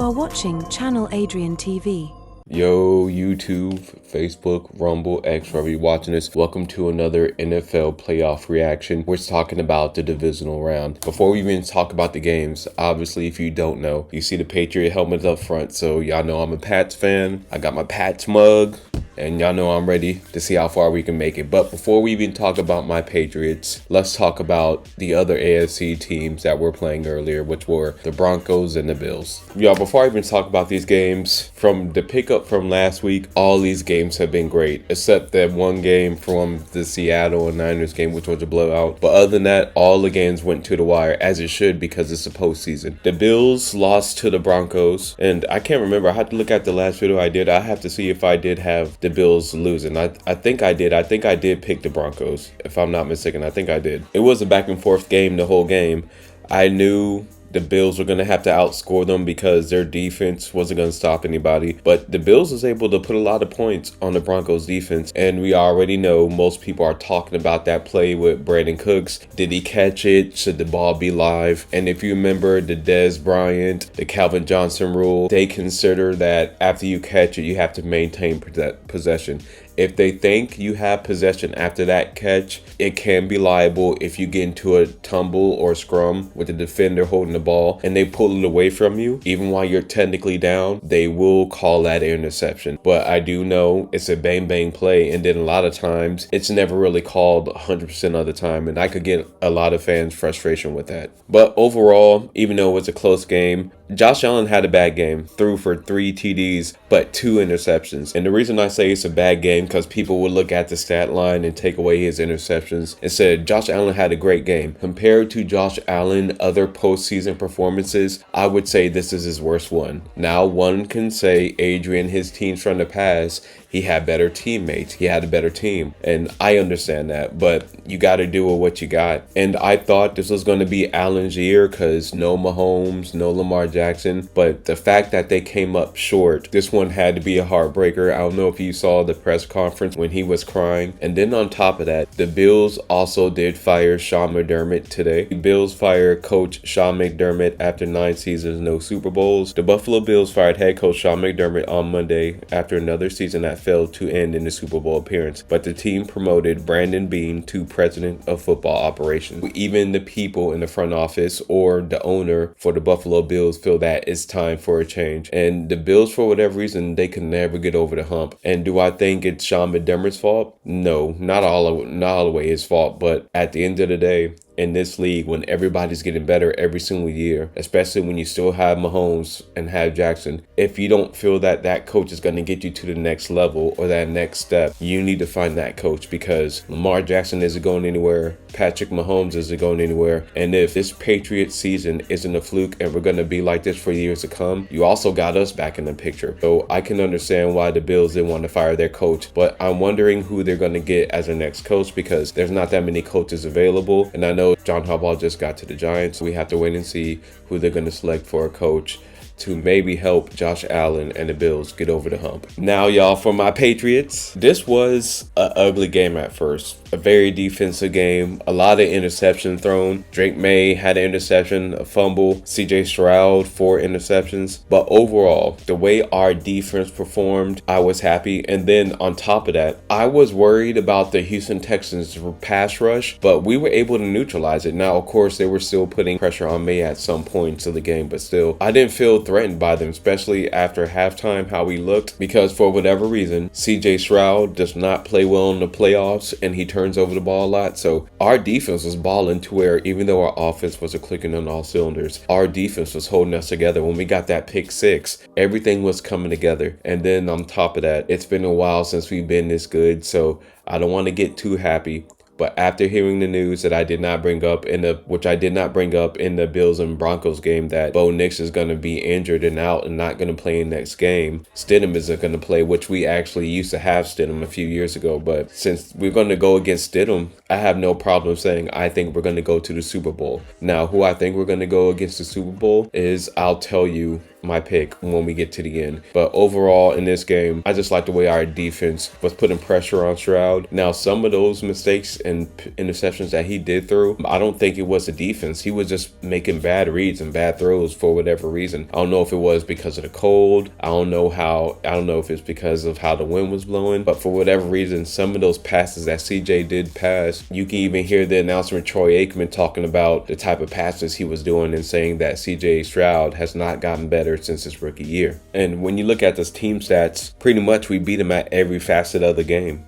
are watching Channel Adrian TV. Yo, YouTube, Facebook, Rumble, X, wherever you're watching this, welcome to another NFL playoff reaction. We're talking about the divisional round. Before we even talk about the games, obviously, if you don't know, you see the Patriot helmet up front, so y'all know I'm a Pats fan. I got my Pats mug, and y'all know I'm ready to see how far we can make it. But before we even talk about my Patriots, let's talk about the other AFC teams that were playing earlier, which were the Broncos and the Bills. Y'all, before I even talk about these games, from the pickup from last week, all these games have been great, except that one game from the Seattle and Niners game, which was a blowout. But other than that, all the games went to the wire, as it should, because it's the postseason. The Bills lost to the Broncos, and I can't remember. I had to look at the last video I did. I have to see if I did have the Bills losing. I think I did. I think I did pick the Broncos, if I'm not mistaken. I think I did. It was a back and forth game the whole game. I knew the Bills were going to have to outscore them because their defense wasn't going to stop anybody. But the Bills was able to put a lot of points on the Broncos defense. And we already know most people are talking about that play with Brandon Cooks. Did he catch it? Should the ball be live? And if you remember the Dez Bryant, the Calvin Johnson rule, they consider that after you catch it, you have to maintain possession. If they think you have possession after that catch, it can be liable if you get into a tumble or scrum with the defender holding the ball and they pull it away from you. Even while you're technically down, they will call that an interception. But I do know it's a bang play, and then a lot of times it's never really called 100% of the time, and I could get a lot of fans' frustration with that. But overall, even though it was a close game, Josh Allen had a bad game, threw for 3 TDs, but 2 interceptions. And the reason I say it's a bad game, because people would look at the stat line and take away his interceptions and said Josh Allen had a great game. Compared to Josh Allen, other postseason performances, I would say this is his worst one. Now, one can say Adrian, his teams from the past, he had better teammates. He had a better team. And I understand that, but you got to do with what you got. And I thought this was going to be Allen's year because no Mahomes, no Lamar Jackson. But the fact that they came up short, this one had to be a heartbreaker. I don't know if you saw the press conference when he was crying. And then on top of that, the Bills also did fire Sean McDermott today. The Bills fired coach Sean McDermott after 9 seasons, no Super Bowls. The Buffalo Bills fired head coach Sean McDermott on Monday after another season that failed to end in the Super Bowl appearance, but the team promoted Brandon Beane to president of football operations. Even the people in the front office or the owner for the Buffalo Bills feel that it's time for a change. And the Bills, for whatever reason, they can never get over the hump. And do I think it's Sean McDermott's fault? No, not all the way his fault, but at the end of the day, in this league, when everybody's getting better every single year, especially when you still have Mahomes and have Jackson, if you don't feel that that coach is going to get you to the next level or that next step, you need to find that coach, because Lamar Jackson isn't going anywhere. Patrick Mahomes isn't going anywhere. And if this Patriots season isn't a fluke and we're going to be like this for years to come, you also got us back in the picture. So I can understand why the Bills didn't want to fire their coach, but I'm wondering who they're going to get as their next coach, because there's not that many coaches available. And I know John Harbaugh just got to the Giants. We have to wait and see who they're going to select for a coach to maybe help Josh Allen and the Bills get over the hump. Now, y'all, for my Patriots, this was an ugly game at first. A very defensive game. A lot of interception thrown. Drake May had an interception, a fumble. CJ Stroud, 4 interceptions. But overall, the way our defense performed, I was happy. And then on top of that, I was worried about the Houston Texans pass rush, but we were able to neutralize it. Now, of course, they were still putting pressure on me at some points of the game, but still, I didn't feel threatened by them, especially after halftime, how we looked, because for whatever reason, CJ Stroud does not play well in the playoffs and he turns over the ball a lot. So our defense was balling to where even though our offense wasn't clicking on all cylinders, our defense was holding us together. When we got that pick 6, everything was coming together. And then on top of that, it's been a while since we've been this good, so I don't want to get too happy. But after hearing the news that I did not bring up in the Bills and Broncos game, that Bo Nix is going to be injured and out and not going to play in next game, Stidham isn't going to play, which we actually used to have Stidham a few years ago. But since we're going to go against Stidham, I have no problem saying I think we're going to go to the Super Bowl. Now, who I think we're going to go against the Super Bowl is, I'll tell you my pick when we get to the end. But overall in this game, I just like the way our defense was putting pressure on Stroud. Now, some of those mistakes and interceptions that he did throw, I don't think it was the defense. He was just making bad reads and bad throws for whatever reason. I don't know if it was because of the cold. I don't know if it's because of how the wind was blowing, but for whatever reason, some of those passes that CJ did pass, you can even hear the announcer Troy Aikman talking about the type of passes he was doing and saying that CJ Stroud has not gotten better since his rookie year. And when you look at this team stats, pretty much we beat him at every facet of the game,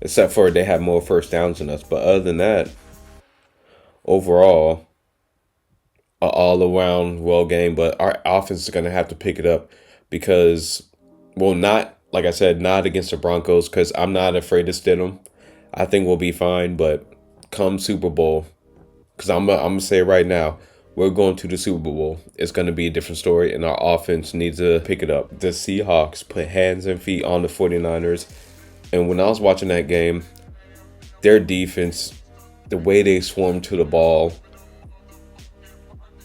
except for they have more first downs than us. But other than that, overall, an all-around well game. But our offense is going to have to pick it up because, well, not, like I said, not against the Broncos, because I'm not afraid to sit them. I think we'll be fine. But come Super Bowl, because I'm going to say right now, we're going to the Super Bowl. It's going to be a different story, and our offense needs to pick it up. The Seahawks put hands and feet on the 49ers. And when I was watching that game, their defense, the way they swarmed to the ball,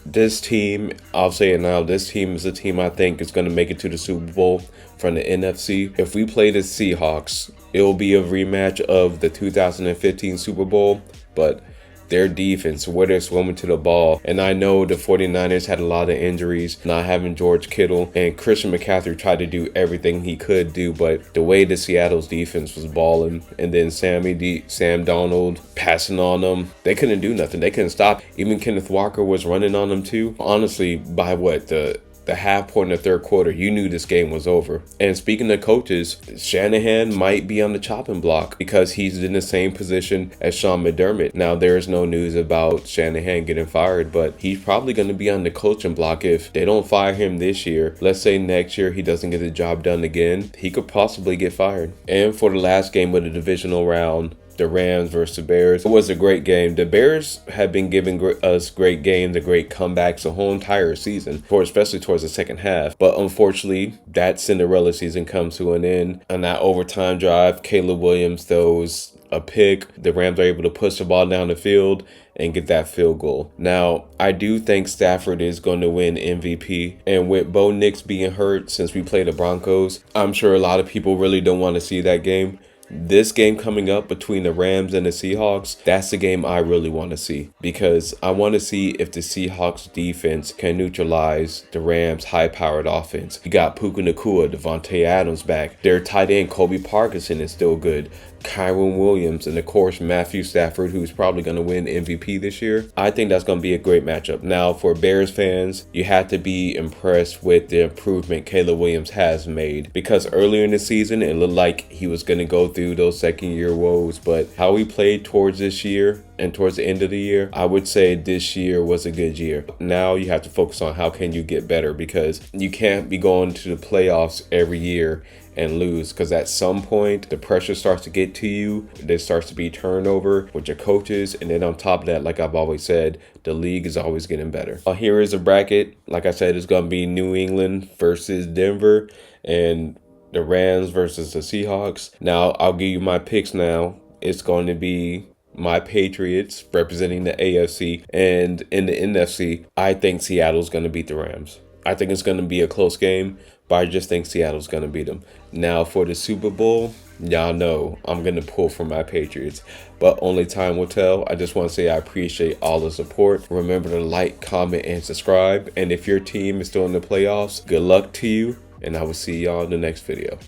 this team, I'll say it now, this team is a team I think is going to make it to the Super Bowl from the NFC. If we play the Seahawks, it will be a rematch of the 2015 Super Bowl, but their defense, where they're swimming to the ball. And I know the 49ers had a lot of injuries, not having George Kittle, and Christian McCaffrey tried to do everything he could do, but the way the Seattle's defense was balling, and then Sam Darnold passing on them, they couldn't do nothing. They couldn't stop. Even Kenneth Walker was running on them too. Honestly, by the half point of the third quarter, you knew this game was over. And speaking of coaches, Shanahan might be on the chopping block because he's in the same position as Sean McDermott. Now, there is no news about Shanahan getting fired, but he's probably going to be on the coaching block if they don't fire him this year. Let's say next year he doesn't get the job done again, he could possibly get fired. And for the last game of the divisional round, the Rams versus the Bears, it was a great game. The Bears have been giving us great games and great comebacks the whole entire season, especially towards the second half. But unfortunately, that Cinderella season comes to an end. On that overtime drive, Caleb Williams throws a pick. The Rams are able to push the ball down the field and get that field goal. Now, I do think Stafford is going to win MVP. And with Bo Nix being hurt since we played the Broncos, I'm sure a lot of people really don't want to see that game. This game coming up between the Rams and the Seahawks, that's the game I really want to see, because I want to see if the Seahawks defense can neutralize the Rams' high-powered offense. You got Puka Nacua, Devontae Adams back. Their tight end, Kobe Parkinson, is still good. Kyron Williams, and of course Matthew Stafford, who's probably going to win MVP this year. I think that's going to be a great matchup. Now, for Bears fans, you have to be impressed with the improvement Caleb Williams has made, because earlier in the season it looked like he was going to go through those second year woes, but how he played towards this year and towards the end of the year, I would say this year was a good year. Now you have to focus on how can you get better, because you can't be going to the playoffs every year and lose, because at some point the pressure starts to get to you. There starts to be turnover with your coaches, and then on top of that, like I've always said, the league is always getting better. Here is a bracket. Like I said, it's going to be New England versus Denver and the Rams versus the Seahawks. Now, I'll give you my picks now. It's going to be my Patriots representing the AFC, and in the NFC, I think Seattle's going to beat the Rams. I think it's going to be a close game, but I just think Seattle's going to beat them. Now, for the Super Bowl, y'all know I'm going to pull for my Patriots, but only time will tell. I just want to say I appreciate all the support. Remember to like, comment, and subscribe. And if your team is still in the playoffs, good luck to you, and I will see y'all in the next video.